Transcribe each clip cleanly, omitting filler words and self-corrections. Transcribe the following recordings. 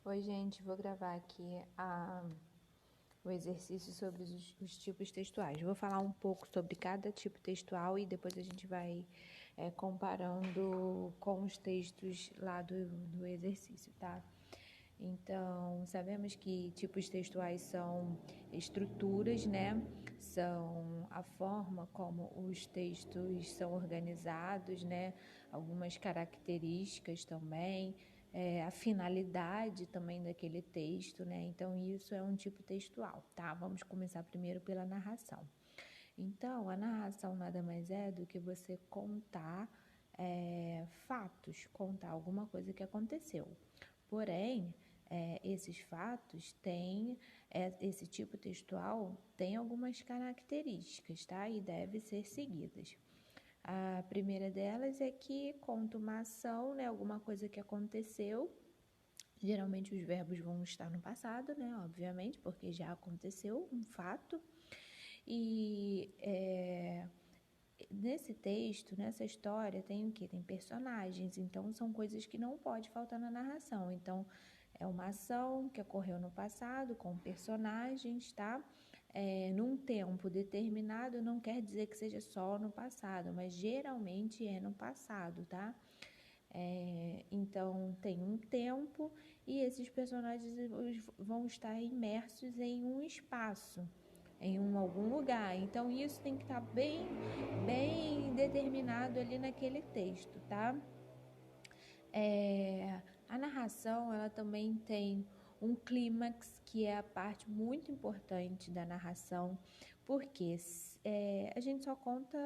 Oi, gente, vou gravar aqui o exercício sobre os tipos textuais. Vou falar um pouco sobre cada tipo textual e depois a gente vai comparando com os textos lá do exercício, tá? Então, sabemos que tipos textuais são estruturas, né? São a forma como os textos são organizados, né? Algumas características também, a finalidade também daquele texto, né? Então, isso é um tipo textual, tá? Vamos começar primeiro pela narração. Então, a narração nada mais é do que você contar fatos, contar alguma coisa que aconteceu. Porém, esses fatos têm, esse tipo textual tem algumas características, tá? E deve ser seguidas. A primeira delas é que conta uma ação, né? Alguma coisa que aconteceu. Geralmente os verbos vão estar no passado, né? Obviamente, porque já aconteceu um fato. E nesse texto, nessa história, tem o quê? Tem personagens, então são coisas que não pode faltar na narração. Então, é uma ação que ocorreu no passado com personagens, tá? Num tempo determinado, não quer dizer que seja só no passado, mas geralmente é no passado, tá? Então, tem um tempo e esses personagens vão estar imersos em um espaço, algum lugar. Então, isso tem que estar bem determinado ali naquele texto, tá? A narração, ela também tem um clímax, que é a parte muito importante da narração, porque a gente só conta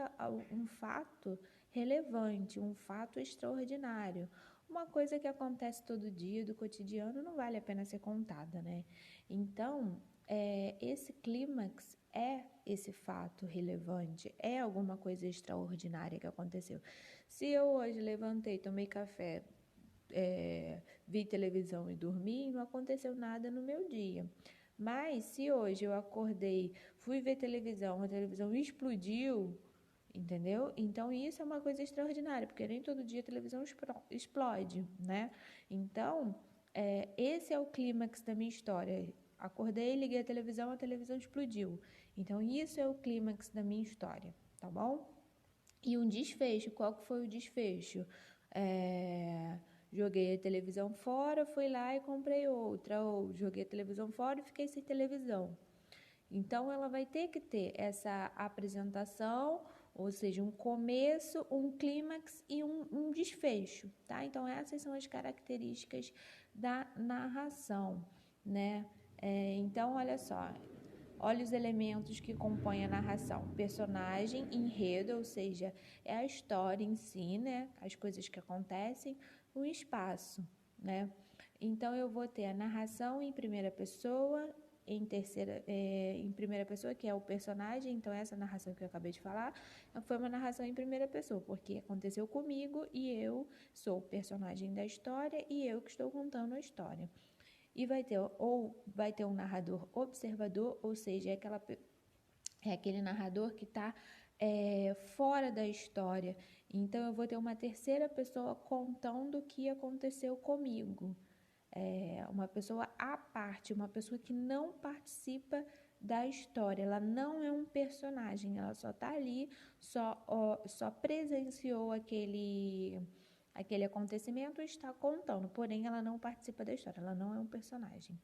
um fato relevante, um fato extraordinário. Uma coisa que acontece todo dia do cotidiano não vale a pena ser contada, né? Então, esse clímax é esse fato relevante, é alguma coisa extraordinária que aconteceu. Se eu hoje levantei, tomei café, vi televisão e dormi, não aconteceu nada no meu dia. Mas se hoje eu acordei, fui ver televisão, a televisão explodiu, entendeu? Então isso é uma coisa extraordinária, porque nem todo dia a televisão explode, né? Então, esse é o clímax da minha história. Acordei, liguei a televisão explodiu. Então isso é o clímax da minha história, tá bom? E um desfecho, qual que foi o desfecho? Joguei a televisão fora, fui lá e comprei outra, ou joguei a televisão fora e fiquei sem televisão. Então, ela vai ter que ter essa apresentação, ou seja, um começo, um clímax e um desfecho, tá? Então, essas são as características da narração, né? Então, olha só, olha os elementos que compõem a narração. Personagem, enredo, ou seja, é a história em si, né? As coisas que acontecem, o espaço, né? Então, eu vou ter a narração em primeira pessoa, em primeira pessoa, que é o personagem. Então, essa narração que eu acabei de falar foi uma narração em primeira pessoa, porque aconteceu comigo e eu sou o personagem da história e eu que estou contando a história. E vai ter um narrador observador, ou seja, é aquele narrador que está fora da história. Então, eu vou ter uma terceira pessoa contando o que aconteceu comigo. Uma pessoa à parte, uma pessoa que não participa da história, ela não é um personagem, ela só está ali, só presenciou aquele acontecimento e está contando, porém ela não participa da história, ela não é um personagem.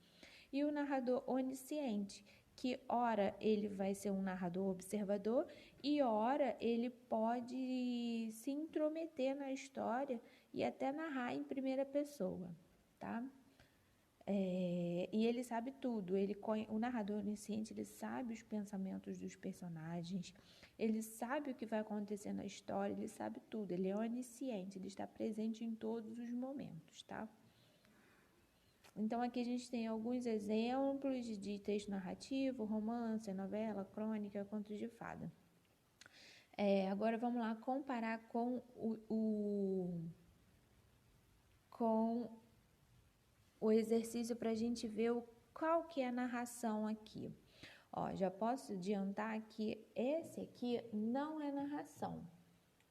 E o narrador onisciente, que ora ele vai ser um narrador observador e ora ele pode se intrometer na história e até narrar em primeira pessoa, tá? E ele sabe tudo, o narrador onisciente, ele sabe os pensamentos dos personagens, ele sabe o que vai acontecer na história, ele sabe tudo, ele é onisciente, ele está presente em todos os momentos, tá? Então, aqui a gente tem alguns exemplos de texto narrativo, romance, novela, crônica, contos de fada. Agora, vamos lá comparar com o exercício para a gente ver qual que é a narração aqui. Ó, já posso adiantar que esse aqui não é narração,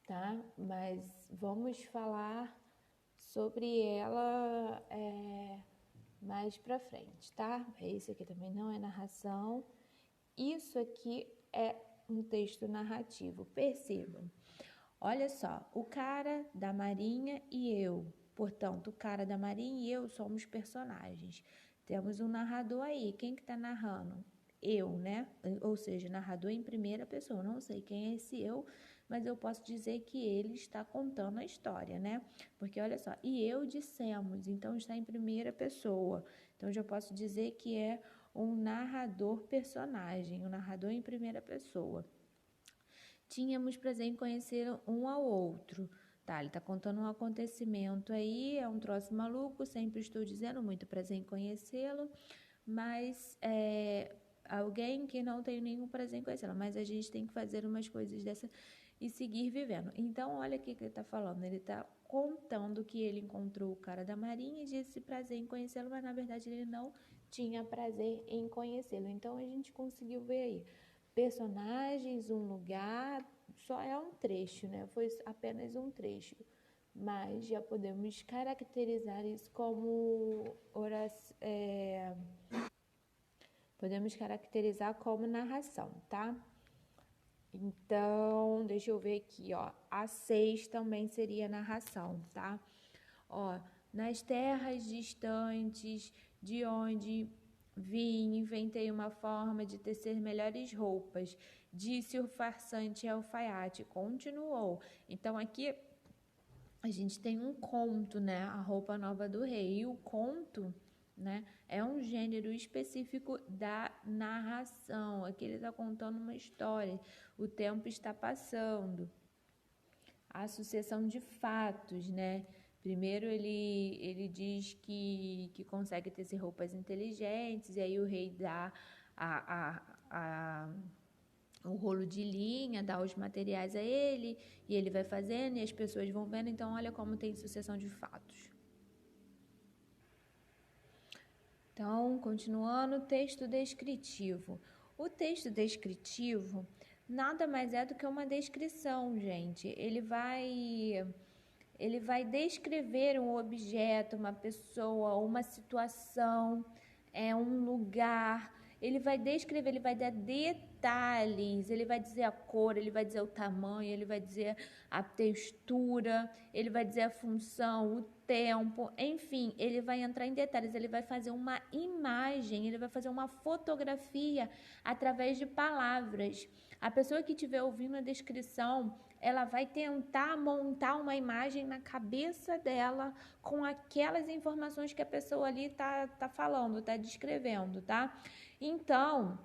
tá? Mas vamos falar sobre ela mais mais pra frente, tá? Esse aqui também não é narração. Isso aqui é um texto narrativo. Percebam. Olha só, o cara da Marinha e eu. Portanto, o cara da Marinha e eu somos personagens. Temos um narrador aí. Quem que tá narrando? Eu, né? Ou seja, narrador em primeira pessoa. Não sei quem é esse eu, mas eu posso dizer que ele está contando a história, né? Porque olha só, e eu dissemos, então está em primeira pessoa. Então já posso dizer que é um narrador personagem, um narrador em primeira pessoa. Tínhamos prazer em conhecer um ao outro. Tá, ele tá contando um acontecimento aí, é um troço maluco, sempre estou dizendo, muito prazer em conhecê-lo, mas alguém que não tem nenhum prazer em conhecê-lo, mas a gente tem que fazer umas coisas dessa e seguir vivendo. Então, olha o que ele tá falando, ele tá contando que ele encontrou o cara da Marinha e disse prazer em conhecê-lo, mas na verdade ele não tinha prazer em conhecê-lo. Então, a gente conseguiu ver aí personagens, um lugar, só é um trecho, né? Foi apenas um trecho, mas já podemos caracterizar isso como podemos caracterizar como narração, tá? Então, deixa eu ver aqui, ó. A 6 também seria narração, tá? Ó, nas terras distantes de onde vim, inventei uma forma de tecer melhores roupas, disse o farsante alfaiate, continuou. Então, aqui a gente tem um conto, né? A roupa nova do rei. E o conto, né, é um gênero específico da narração. Aqui ele está contando uma história. O tempo está passando. A sucessão de fatos, né? Primeiro ele diz que consegue tecer roupas inteligentes, e aí o rei dá o rolo de linha, dá os materiais a ele, e ele vai fazendo, e as pessoas vão vendo. Então, olha como tem sucessão de fatos. Então, continuando, texto descritivo. O texto descritivo nada mais é do que uma descrição, gente. Ele vai descrever um objeto, uma pessoa, uma situação, um lugar. Ele vai descrever, ele vai dar detalhes, ele vai dizer a cor, ele vai dizer o tamanho, ele vai dizer a textura, ele vai dizer a função, o tempo, enfim, ele vai entrar em detalhes, ele vai fazer uma imagem, ele vai fazer uma fotografia através de palavras. A pessoa que estiver ouvindo a descrição, ela vai tentar montar uma imagem na cabeça dela com aquelas informações que a pessoa ali tá falando, tá descrevendo, tá? Então,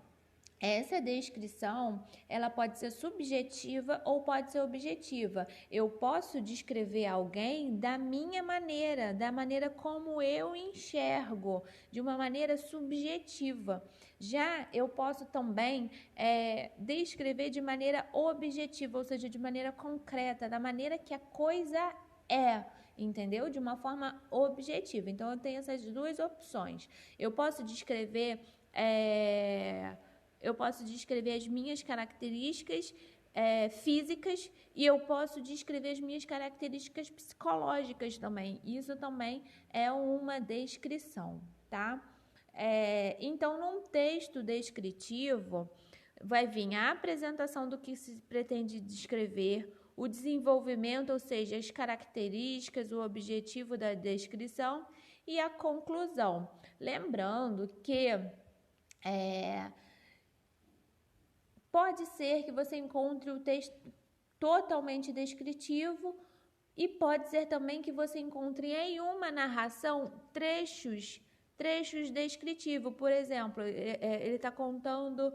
essa descrição, ela pode ser subjetiva ou pode ser objetiva. Eu posso descrever alguém da minha maneira, da maneira como eu enxergo, de uma maneira subjetiva. Já eu posso também descrever de maneira objetiva, ou seja, de maneira concreta, da maneira que a coisa é, entendeu? De uma forma objetiva. Então, eu tenho essas duas opções. Eu posso descrever as minhas características físicas e eu posso descrever as minhas características psicológicas também. Isso também é uma descrição, tá? Então, num texto descritivo, vai vir a apresentação do que se pretende descrever, o desenvolvimento, ou seja, as características, o objetivo da descrição e a conclusão. Lembrando que pode ser que você encontre o texto totalmente descritivo e pode ser também que você encontre em uma narração trechos descritivos. Por exemplo, ele está contando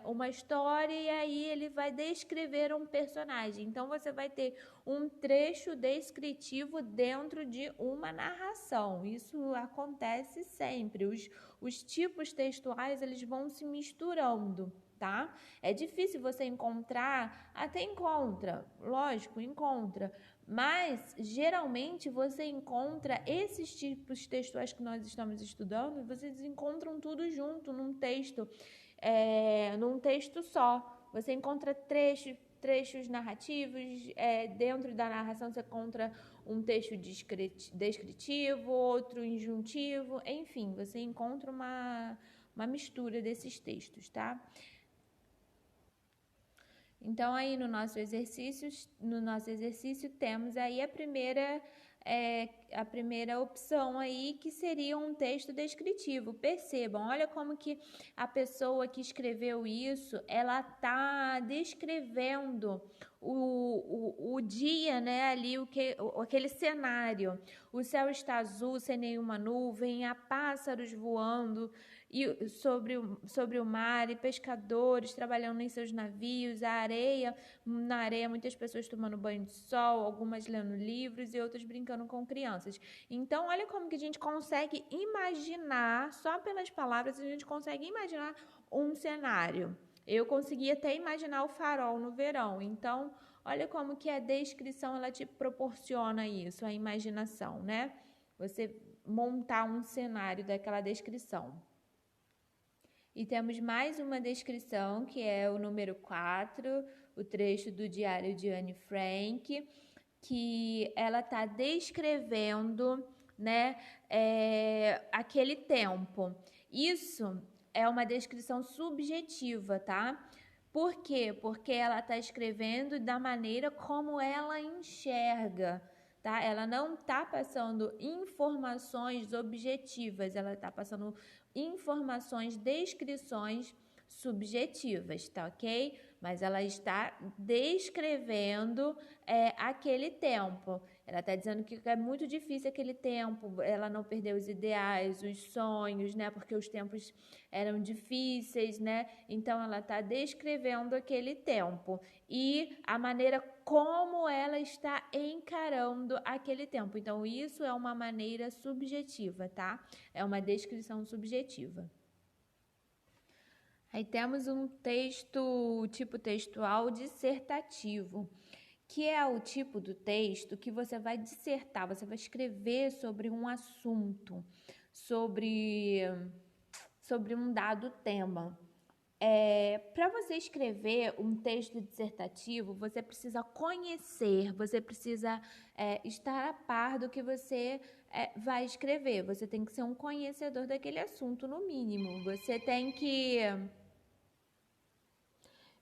uma história e aí ele vai descrever um personagem. Então, você vai ter um trecho descritivo dentro de uma narração. Isso acontece sempre. Os tipos textuais, eles vão se misturando, tá? É difícil você encontrar, até encontra, lógico, encontra, mas geralmente você encontra esses tipos textuais que nós estamos estudando, vocês encontram tudo junto num texto só. Você encontra trechos narrativos, dentro da narração você encontra um texto descritivo, outro injuntivo, enfim, você encontra uma mistura desses textos, tá? Então, aí no nosso exercício temos aí a primeira opção aí, que seria um texto descritivo. Percebam, olha como que a pessoa que escreveu isso, ela tá descrevendo o dia, né, ali, aquele cenário. O céu está azul, sem nenhuma nuvem, há pássaros voando e sobre o mar, e pescadores trabalhando em seus navios, na areia muitas pessoas tomando banho de sol, algumas lendo livros e outras brincando com crianças. Então, olha como que a gente consegue imaginar, só pelas palavras a gente consegue imaginar um cenário. Eu consegui até imaginar o farol no verão. Então, olha como que a descrição ela te proporciona isso, a imaginação, né? Você montar um cenário daquela descrição. E temos mais uma descrição, que é o número 4, o trecho do diário de Anne Frank, que ela está descrevendo, né, aquele tempo. Isso é uma descrição subjetiva, tá? Por quê? Porque ela está escrevendo da maneira como ela enxerga, tá? Ela não está passando informações objetivas, ela está passando informações, descrições subjetivas, tá ok? Mas ela está descrevendo aquele tempo. Ela está dizendo que é muito difícil aquele tempo, ela não perdeu os ideais, os sonhos, né? Porque os tempos eram difíceis, né? Então, ela está descrevendo aquele tempo e a maneira como ela está encarando aquele tempo. Então, isso é uma maneira subjetiva, tá? É uma descrição subjetiva. Aí temos um tipo textual dissertativo, que é o tipo do texto que você vai dissertar, você vai escrever sobre um assunto, sobre um dado tema. Para você escrever um texto dissertativo, você precisa conhecer, você precisa estar a par do que você vai escrever. Você tem que ser um conhecedor daquele assunto, no mínimo. Você tem que...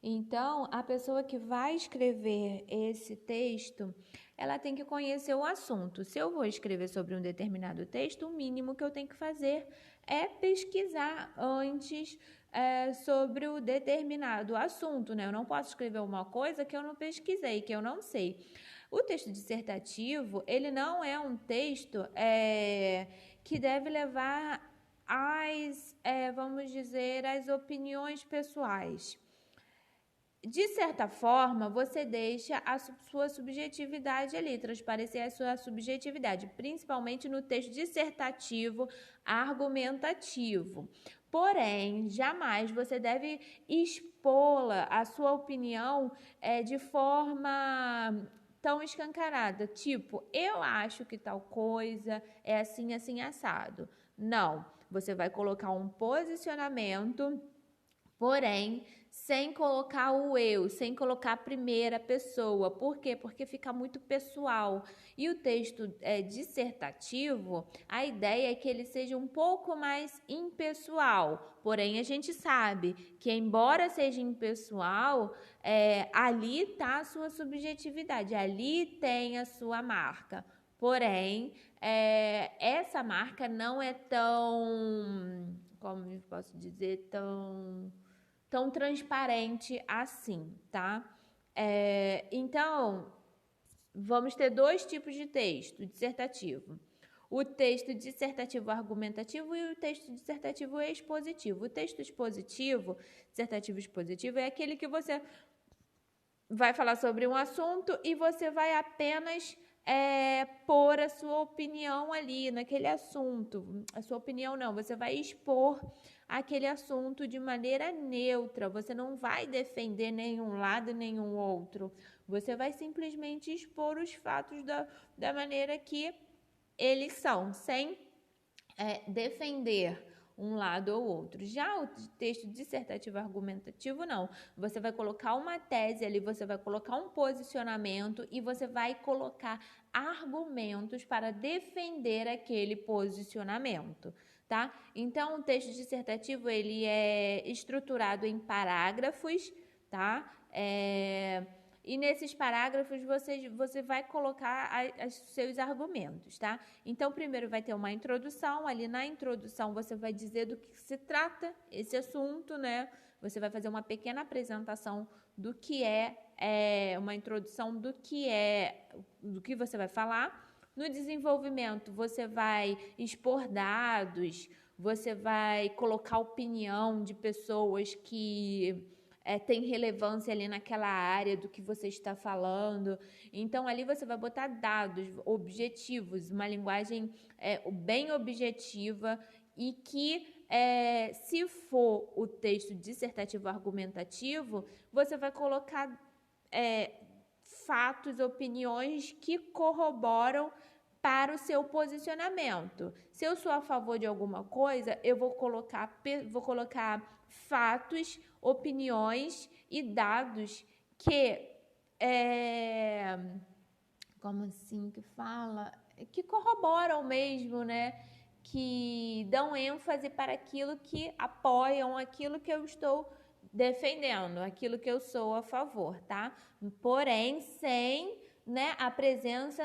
Então, a pessoa que vai escrever esse texto, ela tem que conhecer o assunto. Se eu vou escrever sobre um determinado texto, o mínimo que eu tenho que fazer é pesquisar antes sobre o determinado assunto, né? Eu não posso escrever uma coisa que eu não pesquisei, que eu não sei. O texto dissertativo, ele não é um texto que deve levar vamos dizer, às opiniões pessoais. De certa forma, você deixa a sua subjetividade ali, transparecer a sua subjetividade, principalmente no texto dissertativo argumentativo. Porém, jamais você deve expô-la, a sua opinião, de forma tão escancarada, tipo, eu acho que tal coisa é assim, assim, assado. Não, você vai colocar um posicionamento, porém, sem colocar o eu, sem colocar a primeira pessoa. Por quê? Porque fica muito pessoal. E o texto dissertativo, a ideia é que ele seja um pouco mais impessoal. Porém, a gente sabe que, embora seja impessoal, ali está a sua subjetividade, ali tem a sua marca. Porém, essa marca não é tão, como eu posso dizer, tão transparente assim, tá? Então, vamos ter dois tipos de texto dissertativo. O texto dissertativo argumentativo e o texto dissertativo expositivo. O texto dissertativo expositivo, é aquele que você vai falar sobre um assunto e você vai apenas pôr a sua opinião ali naquele assunto. A sua opinião não, você vai expor aquele assunto de maneira neutra, você não vai defender nenhum lado, nenhum outro. Você vai simplesmente expor os fatos da maneira que eles são, sem defender um lado ou outro. Já o texto dissertativo argumentativo, não. Você vai colocar uma tese ali, você vai colocar um posicionamento e você vai colocar argumentos para defender aquele posicionamento, tá? Então, o texto dissertativo, ele é estruturado em parágrafos, tá? E nesses parágrafos você vai colocar os seus argumentos, tá? Então, primeiro vai ter uma introdução, ali na introdução você vai dizer do que se trata esse assunto, né? Você vai fazer uma pequena apresentação do que uma introdução do que você vai falar. No desenvolvimento, você vai expor dados, você vai colocar opinião de pessoas que tem relevância ali naquela área do que você está falando. Então, ali você vai botar dados objetivos, uma linguagem bem objetiva e que, se for o texto dissertativo argumentativo, você vai colocar fatos, opiniões que corroboram para o seu posicionamento. Se eu sou a favor de alguma coisa, eu vou colocar fatos, opiniões e dados que como assim que fala? Que corroboram mesmo, né? Que dão ênfase para aquilo que apoiam, aquilo que eu estou defendendo, aquilo que eu sou a favor, tá? Porém, sem, né, a presença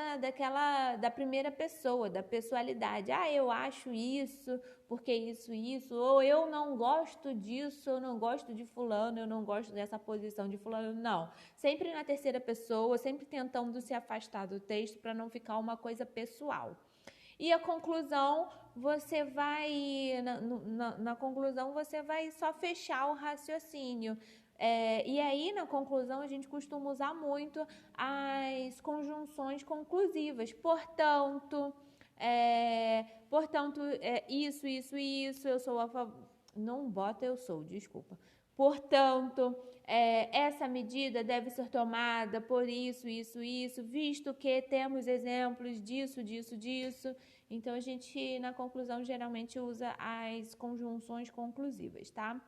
da primeira pessoa, da pessoalidade. Ah, eu acho isso, porque isso, ou eu não gosto disso, eu não gosto de fulano, eu não gosto dessa posição de fulano, não. Sempre na terceira pessoa, sempre tentando se afastar do texto para não ficar uma coisa pessoal. E a conclusão, você vai, na conclusão, você vai só fechar o raciocínio. E aí, na conclusão, a gente costuma usar muito as conjunções conclusivas. Portanto, isso, eu sou a favor. Não bota eu sou, desculpa. Portanto, essa medida deve ser tomada por isso, visto que temos exemplos disso. Então, a gente, na conclusão, geralmente usa as conjunções conclusivas, tá?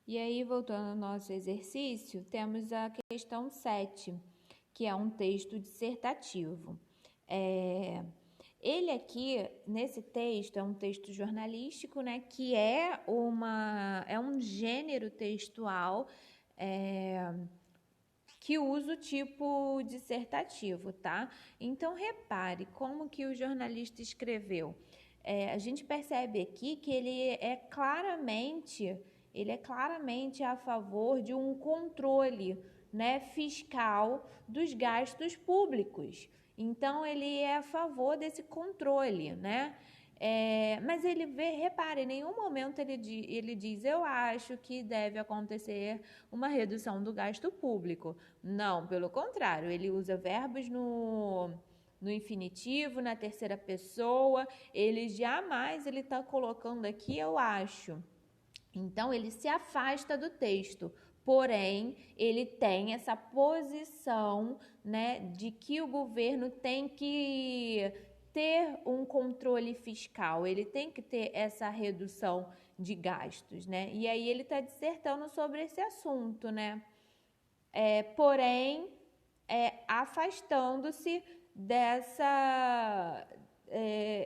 E aí, voltando ao nosso exercício, temos a questão 7, que é um texto dissertativo. Ele aqui, nesse texto, é um texto jornalístico, né, que é um gênero textual que usa o tipo dissertativo, tá? Então, repare como que o jornalista escreveu. A gente percebe aqui que ele é claramente a favor de um controle, né, fiscal dos gastos públicos. Então, ele é a favor desse controle, né? Mas repare, em nenhum momento ele diz, eu acho que deve acontecer uma redução do gasto público. Não, pelo contrário, ele usa verbos no infinitivo, na terceira pessoa, ele está colocando aqui, eu acho. Então, ele se afasta do texto, porém, ele tem essa posição, né, de que o governo tem que ter um controle fiscal, ele tem que ter essa redução de gastos, né? E aí ele está dissertando sobre esse assunto, né? Porém, afastando-se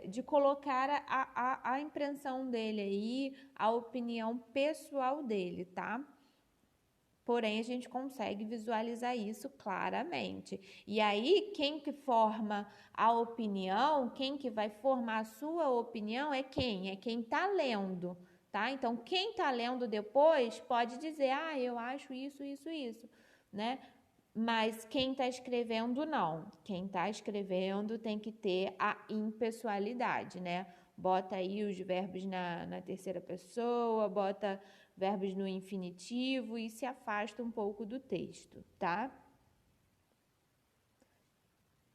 de colocar a impressão dele aí, a opinião pessoal dele, tá? Porém, a gente consegue visualizar isso claramente. E aí, quem que forma a opinião, quem que vai formar a sua opinião é quem? É quem está lendo, tá? Então, quem está lendo depois pode dizer, eu acho isso, né? Mas quem está escrevendo, não. Quem está escrevendo tem que ter a impessoalidade, né? Bota aí os verbos na terceira pessoa, bota verbos no infinitivo e se afasta um pouco do texto, tá?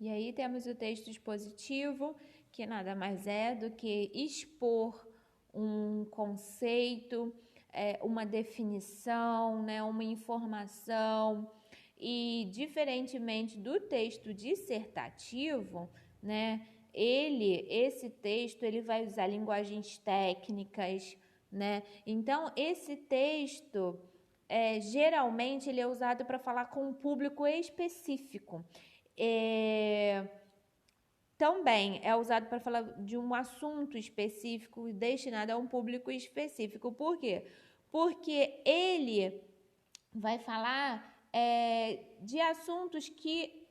E aí temos o texto expositivo, que nada mais é do que expor um conceito, uma definição, né, uma informação. E, diferentemente do texto dissertativo, né, esse texto, ele vai usar linguagens técnicas, né? Então, esse texto, geralmente, ele é usado para falar com um público específico. Também é usado para falar de um assunto específico destinado a um público específico. Por quê? Porque ele vai falar de assuntos que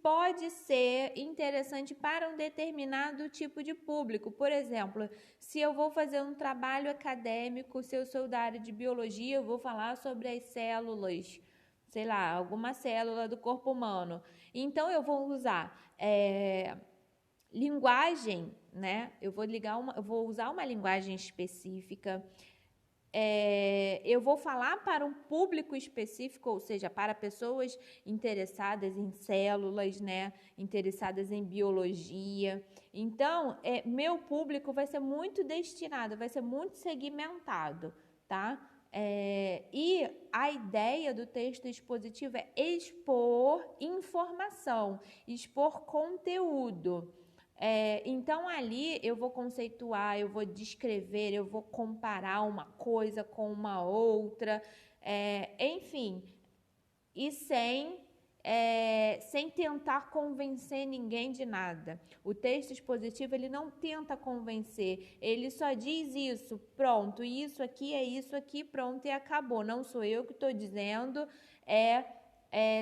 pode ser interessante para um determinado tipo de público. Por exemplo, se eu vou fazer um trabalho acadêmico, se eu sou da área de biologia, eu vou falar sobre as células, sei lá, alguma célula do corpo humano. Então, eu vou usar linguagem, né? Eu vou usar uma linguagem específica. Eu vou falar para um público específico, ou seja, para pessoas interessadas em células, né? Interessadas em biologia. Então, meu público vai ser muito destinado, vai ser muito segmentado, tá? E a ideia do texto expositivo é expor informação, expor conteúdo. Então, ali eu vou conceituar, eu vou descrever, eu vou comparar uma coisa com uma outra, enfim, e sem tentar convencer ninguém de nada. O texto expositivo, ele não tenta convencer, ele só diz isso, pronto, isso aqui, pronto, e acabou. Não sou eu que estou dizendo,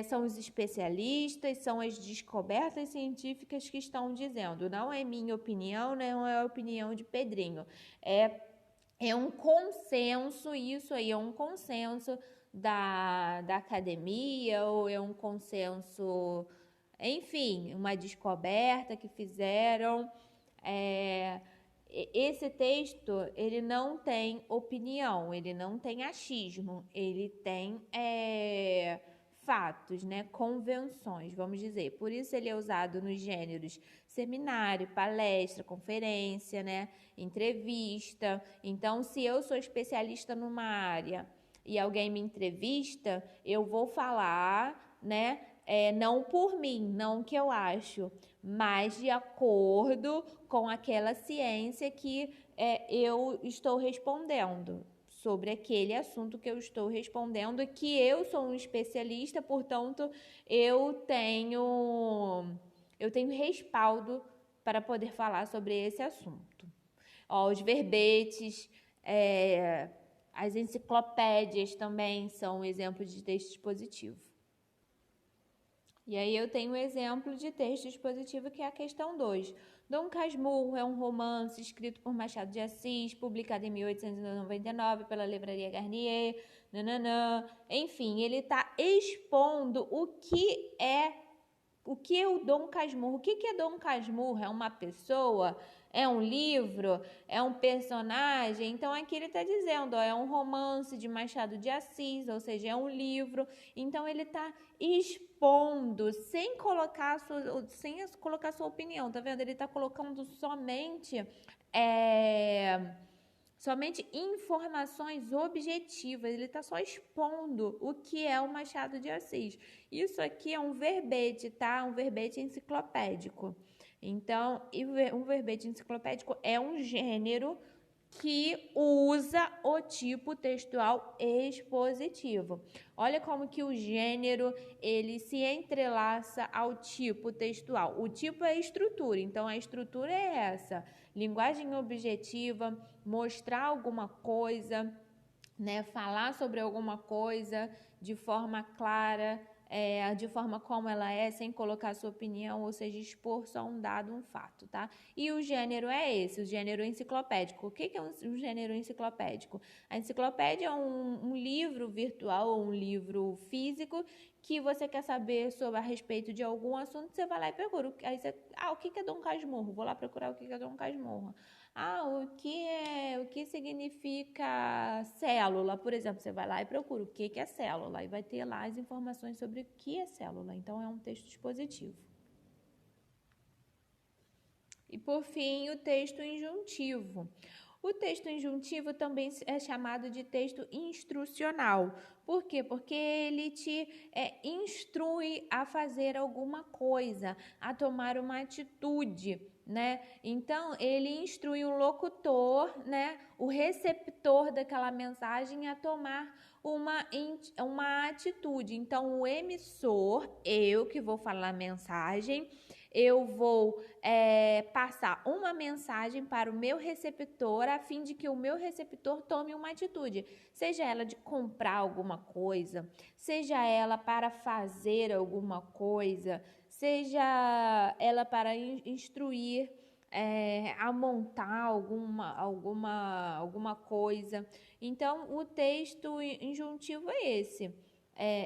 são os especialistas, são as descobertas científicas que estão dizendo. Não é minha opinião, não é a opinião de Pedrinho. É um consenso, isso aí é um consenso da academia, ou é um consenso, enfim, uma descoberta que fizeram. Esse texto, ele não tem opinião, ele não tem achismo, ele tem fatos, né? Convenções, vamos dizer. Por isso ele é usado nos gêneros seminário, palestra, conferência, né? Entrevista. Então, se eu sou especialista numa área e alguém me entrevista, eu vou falar, né? Não por mim, não o que eu acho, mas de acordo com aquela ciência que eu estou respondendo, sobre aquele assunto que eu estou respondendo, que eu sou um especialista, portanto, eu tenho respaldo para poder falar sobre esse assunto. Os verbetes, as enciclopédias também são exemplos de texto expositivo. E aí eu tenho um exemplo de texto expositivo que é a questão 2. Dom Casmurro é um romance escrito por Machado de Assis, publicado em 1899 pela Livraria Garnier, Enfim, ele está expondo o que é o Dom Casmurro. O que é Dom Casmurro? É uma pessoa? É um livro? É um personagem? Então, aqui ele está dizendo, é um romance de Machado de Assis, ou seja, é um livro. Então, ele está expondo, sem colocar sua opinião, tá vendo? Ele está colocando somente informações objetivas, ele está só expondo o que é o Machado de Assis. Isso aqui é um verbete, tá? Um verbete enciclopédico. Então, um verbete enciclopédico é um gênero que usa o tipo textual expositivo. Olha como que o gênero, ele se entrelaça ao tipo textual. O tipo é a estrutura, então a estrutura é essa: linguagem objetiva, mostrar alguma coisa, né, falar sobre alguma coisa de forma clara, de forma como ela é, sem colocar sua opinião, ou seja, expor só um dado, um fato, tá? E o gênero é esse, o gênero enciclopédico. O que é um gênero enciclopédico? A enciclopédia é um livro virtual ou um livro físico que você quer saber a respeito de algum assunto, você vai lá e procura. Aí o que é Dom Casmurro? Vou lá procurar o que é Dom Casmurro. O que significa célula? Por exemplo, você vai lá e procura o que é célula e vai ter lá as informações sobre o que é célula. Então, é um texto expositivo. E, por fim, o texto injuntivo. O texto injuntivo também é chamado de texto instrucional. Por quê? Porque ele te instrui a fazer alguma coisa, a tomar uma atitude, né? Então, ele instrui o locutor, né, o receptor daquela mensagem a tomar uma atitude. Então, o emissor, eu que vou falar a mensagem, eu vou passar uma mensagem para o meu receptor a fim de que o meu receptor tome uma atitude, seja ela de comprar alguma coisa, seja ela para fazer alguma coisa, seja ela para instruir a montar alguma coisa. Então, o texto injuntivo é esse.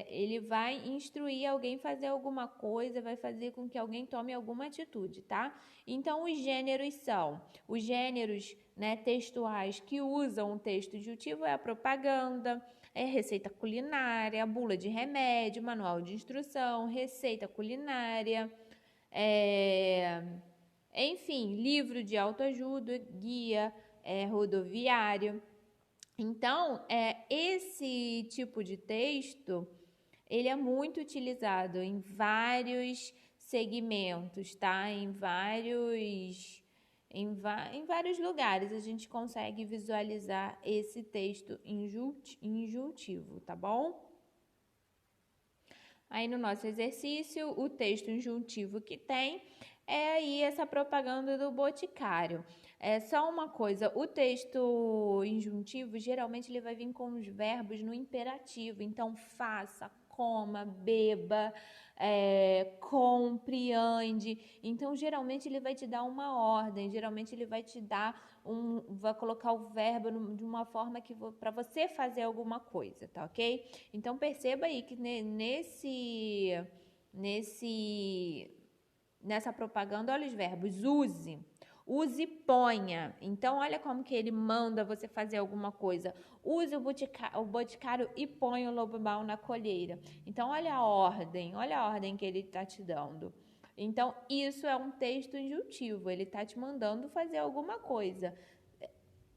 Ele vai instruir alguém a fazer alguma coisa, vai fazer com que alguém tome alguma atitude, tá? Então, os gêneros, né, textuais que usam o texto injuntivo é a propaganda, receita culinária, bula de remédio, manual de instrução, receita culinária, enfim, livro de autoajuda, guia rodoviário. Então, esse tipo de texto, ele é muito utilizado em vários segmentos, tá? Em vários lugares a gente consegue visualizar esse texto injuntivo, tá bom? Aí no nosso exercício, o texto injuntivo que tem é aí essa propaganda do Boticário. É só uma coisa, o texto injuntivo, geralmente ele vai vir com os verbos no imperativo. Então, faça, coma, beba, compre, ande. Então, geralmente ele vai te dar uma ordem, geralmente ele vai te dar vai colocar o verbo de uma forma que para você fazer alguma coisa, tá ok? Então, perceba aí que nessa propaganda, olha os verbos: use, e ponha. Então, olha como que ele manda você fazer alguma coisa. Use o boticário e ponha o lobo-mau na colheira. Então, olha a ordem que ele está te dando. Então, isso é um texto injuntivo, ele está te mandando fazer alguma coisa.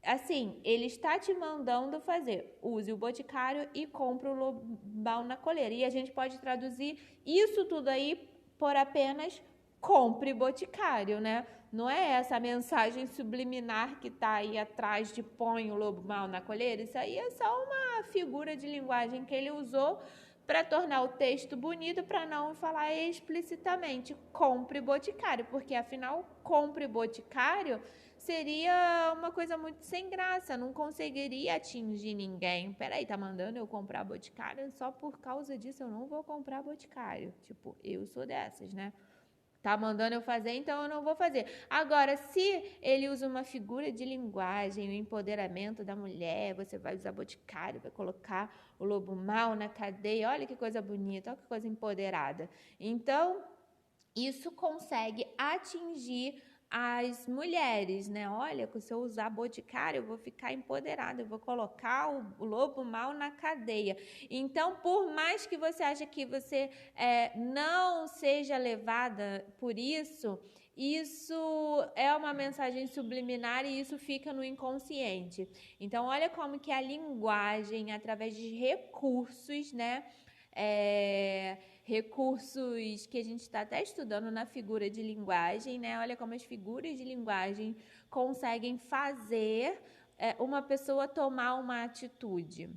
Assim, ele está te mandando fazer, use o boticário e compre o lobo-mau na colheira. E a gente pode traduzir isso tudo aí por apenas compre boticário, né? Não é essa a mensagem subliminar que está aí atrás de põe o lobo-mau na colheira. Isso aí é só uma figura de linguagem que ele usou para tornar o texto bonito, para não falar explicitamente compre boticário, porque afinal compre boticário seria uma coisa muito sem graça, não conseguiria atingir ninguém. Peraí, tá mandando eu comprar boticário? Só por causa disso eu não vou comprar boticário. Tipo, eu sou dessas, né? Tá mandando eu fazer, então eu não vou fazer. Agora, se ele usa uma figura de linguagem, o empoderamento da mulher, você vai usar boticário, vai colocar o lobo-mau na cadeia, olha que coisa bonita, olha que coisa empoderada. Então, isso consegue atingir as mulheres, né? Olha, se eu usar boticário, eu vou ficar empoderada, eu vou colocar o lobo-mau na cadeia. Então, por mais que você ache que você não seja levada por isso é uma mensagem subliminar e isso fica no inconsciente. Então, olha como que a linguagem, através de recursos, né? Recursos que a gente está até estudando na figura de linguagem, né? Olha como as figuras de linguagem conseguem fazer uma pessoa tomar uma atitude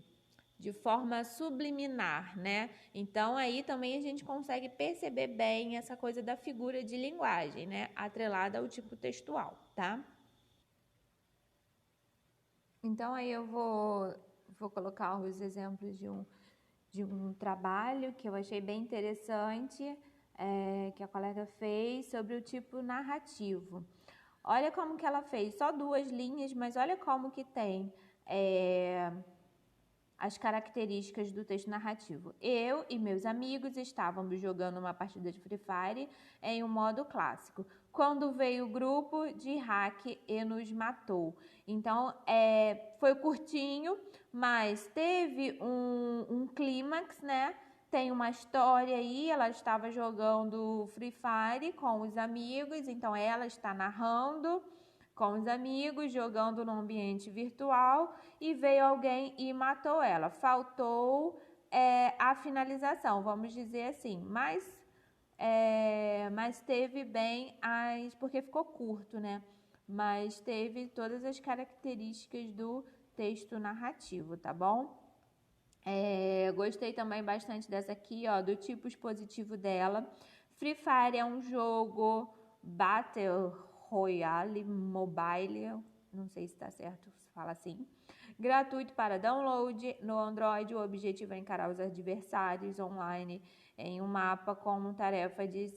de forma subliminar, né? Então, aí também a gente consegue perceber bem essa coisa da figura de linguagem, né? Atrelada ao tipo textual, tá? Então, aí eu vou colocar os exemplos de um trabalho que eu achei bem interessante, que a colega fez sobre o tipo narrativo. Olha como que ela fez, só 2 linhas, mas olha como que tem as características do texto narrativo. Eu e meus amigos estávamos jogando uma partida de Free Fire em um modo clássico, quando veio o grupo de hack e nos matou. Então, foi curtinho, mas teve um clímax, né? Tem uma história aí, ela estava jogando Free Fire com os amigos, então ela está narrando com os amigos, jogando no ambiente virtual, e veio alguém e matou ela. Faltou a finalização, vamos dizer assim, mas teve bem porque ficou curto, né? Mas teve todas as características do texto narrativo, tá bom? Gostei também bastante dessa aqui, ó, do tipo expositivo dela. Free Fire é um jogo Battle Royale Mobile, não sei se tá certo se fala assim, gratuito para download no Android. O objetivo é encarar os adversários online em um mapa com tarefa de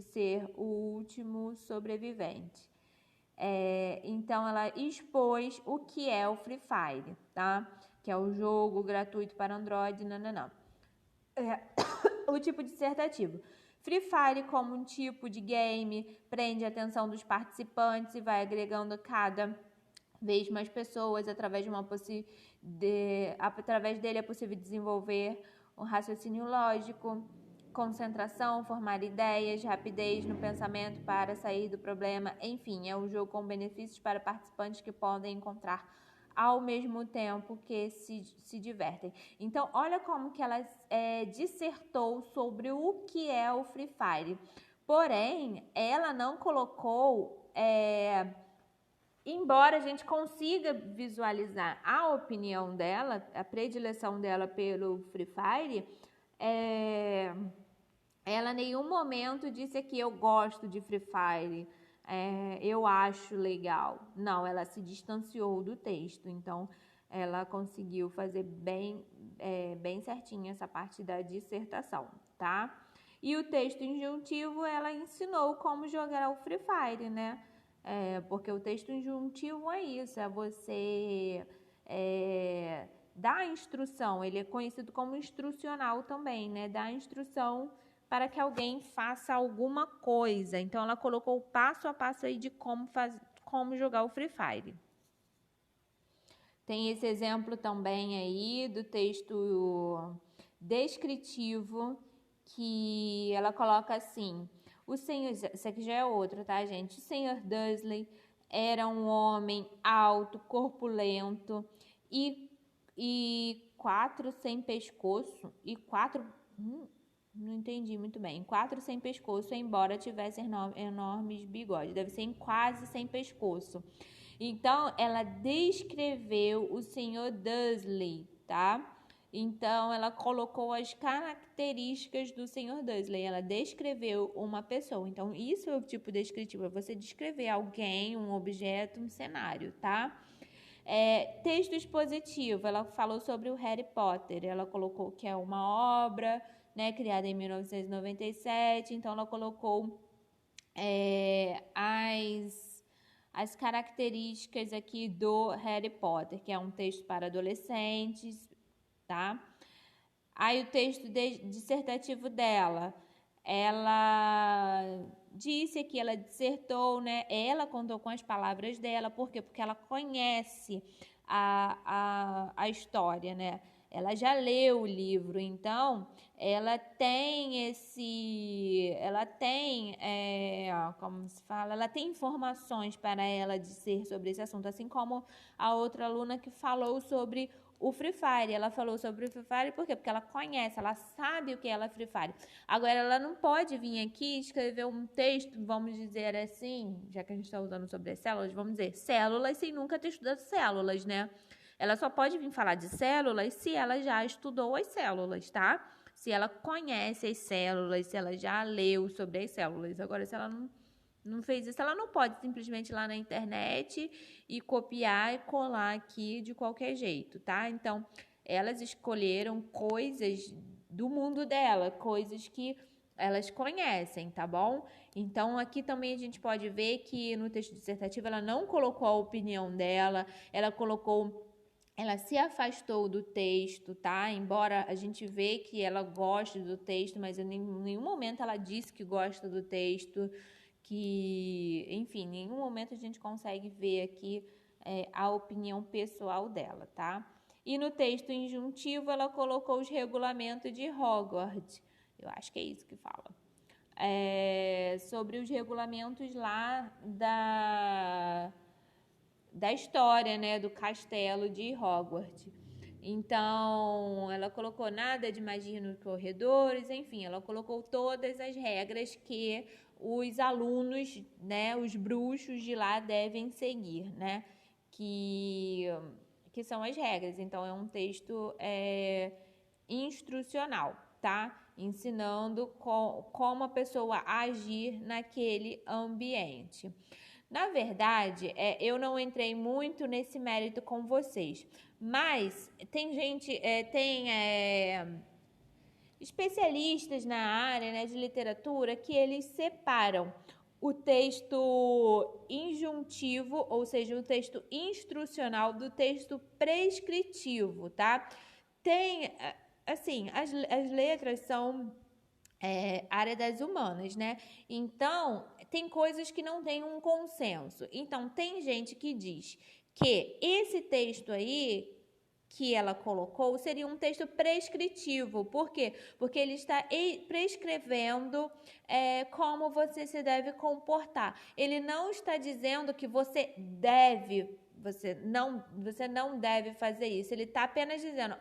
ser o último sobrevivente. Então, ela expôs o que é o Free Fire, tá? Que é o jogo gratuito para Android, o tipo dissertativo. Free Fire, como um tipo de game, prende a atenção dos participantes e vai agregando cada vez mais pessoas. Através dele é possível desenvolver um raciocínio lógico, concentração, formar ideias, rapidez no pensamento para sair do problema. Enfim, é um jogo com benefícios para participantes que podem encontrar ao mesmo tempo que se divertem. Então, olha como que ela dissertou sobre o que é o Free Fire. Porém, ela não colocou, embora a gente consiga visualizar a opinião dela, a predileção dela pelo Free Fire, ela em nenhum momento disse que eu gosto de Free Fire, eu acho legal. Não, ela se distanciou do texto, então ela conseguiu fazer bem certinho essa parte da dissertação, tá? E o texto injuntivo, ela ensinou como jogar o Free Fire, né? Porque o texto injuntivo é isso, é você dar a instrução, ele é conhecido como instrucional também, né? Dar a instrução para que alguém faça alguma coisa. Então, ela colocou o passo a passo aí de como jogar o Free Fire. Tem esse exemplo também aí do texto descritivo, que ela coloca assim: o senhor, esse aqui já é outro, tá, gente? O senhor Dursley era um homem alto, corpulento e 4 sem pescoço e 4... não entendi muito bem. 4 sem pescoço, embora tivesse enormes bigodes. Deve ser em quase sem pescoço. Então, ela descreveu o senhor Dursley, tá? Então, ela colocou as características do senhor Dursley. Ela descreveu uma pessoa. Então, isso é o tipo descritivo. É você descrever alguém, um objeto, um cenário, tá? Texto expositivo. Ela falou sobre o Harry Potter. Ela colocou que é uma obra, né, criada em 1997. Então, ela colocou as características aqui do Harry Potter, que é um texto para adolescentes, tá? Aí o texto dissertativo dela, ela disse que ela dissertou, né? Ela contou com as palavras dela, por quê? Porque ela conhece a história, né? Ela já leu o livro, então ela tem como se fala, ela tem informações para ela dizer sobre esse assunto, assim como a outra aluna que falou sobre o Free Fire. Ela falou sobre o Free Fire por quê? Porque ela conhece, ela sabe o que é Free Fire. Agora, ela não pode vir aqui escrever um texto, vamos dizer assim, já que a gente está usando sobre as células, vamos dizer células sem nunca ter estudado células, né? Ela só pode vir falar de células se ela já estudou as células, tá? Se ela conhece as células, se ela já leu sobre as células. Agora, se ela não fez isso, ela não pode simplesmente ir lá na internet e copiar e colar aqui de qualquer jeito, tá? Então, elas escolheram coisas do mundo dela, coisas que elas conhecem, tá bom? Então, aqui também a gente pode ver que no texto dissertativo ela não colocou a opinião dela, ela se afastou do texto, tá? Embora a gente vê que ela goste do texto, mas em nenhum momento ela disse que gosta do texto, enfim, em nenhum momento a gente consegue ver aqui a opinião pessoal dela, tá? E no texto injuntivo ela colocou os regulamentos de Hogwarts. Eu acho que é isso que fala. sobre os regulamentos lá da história, né, do castelo de Hogwarts. Então, ela colocou nada de magia nos corredores, enfim, ela colocou todas as regras que os alunos, né, os bruxos de lá devem seguir, né, que são as regras. Então, é um texto instrucional, tá? Ensinando como a pessoa agir naquele ambiente. Na verdade, eu não entrei muito nesse mérito com vocês, mas tem gente, especialistas na área, né, de literatura que eles separam o texto injuntivo, ou seja, o texto instrucional do texto prescritivo, tá? Tem, assim, as letras são área das humanas, né? Então, tem coisas que não tem um consenso. Então, tem gente que diz que esse texto aí que ela colocou seria um texto prescritivo. Por quê? Porque ele está prescrevendo como você se deve comportar. Ele não está dizendo que você não deve fazer isso. Ele está apenas dizendo,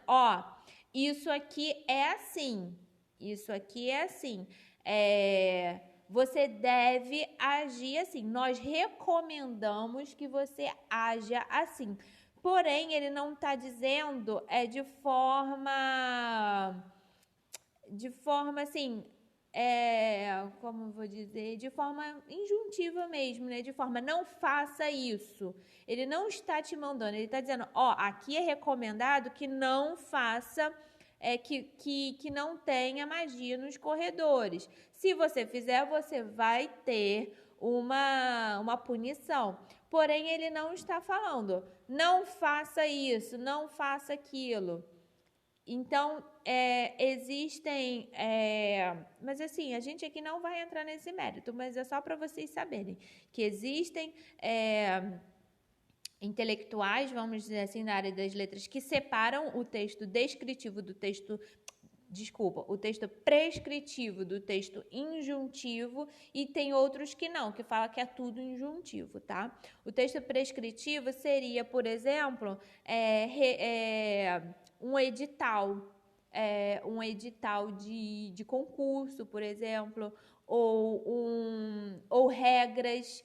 isso aqui é assim. Isso aqui é assim. Você deve agir assim. Nós recomendamos que você haja assim. Porém, ele não está dizendo de forma assim, como eu vou dizer, de forma injuntiva mesmo, né? De forma, não faça isso. Ele não está te mandando, ele está dizendo, aqui é recomendado que não faça, que não tenha magia nos corredores. Se você fizer, você vai ter uma punição. Porém, ele não está falando, não faça isso, não faça aquilo. Então, existem... mas assim, a gente aqui não vai entrar nesse mérito, mas é só para vocês saberem que existem intelectuais, vamos dizer assim, na área das letras, que separam o texto descritivo do texto... Desculpa, o texto prescritivo do texto injuntivo, e tem outros que não, que fala que é tudo injuntivo, tá? O texto prescritivo seria, por exemplo, um edital de concurso, por exemplo, ou regras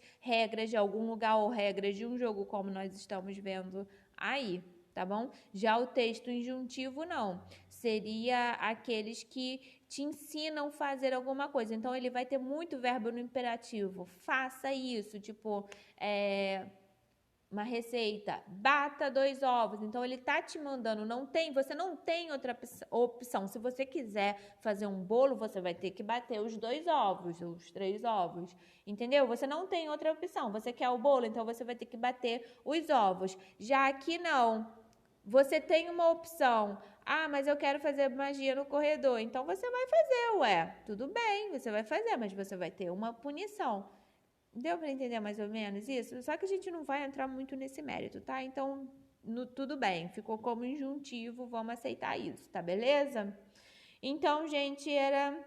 de algum lugar, ou regras de um jogo, como nós estamos vendo aí, tá bom? Já o texto injuntivo, não. Seria aqueles que te ensinam a fazer alguma coisa. Então, ele vai ter muito verbo no imperativo. Faça isso, tipo, uma receita, bata 2 ovos. Então, ele tá te mandando, você não tem outra opção. Se você quiser fazer um bolo, você vai ter que bater os 2 ovos, os 3 ovos, entendeu? Você não tem outra opção. Você quer o bolo, então você vai ter que bater os ovos. Já aqui, não. Você tem uma opção. Mas eu quero fazer magia no corredor. Então, você vai fazer, tudo bem, você vai fazer, mas você vai ter uma punição. Deu para entender mais ou menos isso? Só que a gente não vai entrar muito nesse mérito, tá? Então, tudo bem, ficou como injuntivo, vamos aceitar isso, tá beleza? Então, gente, era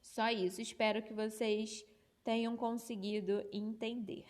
só isso. Espero que vocês tenham conseguido entender.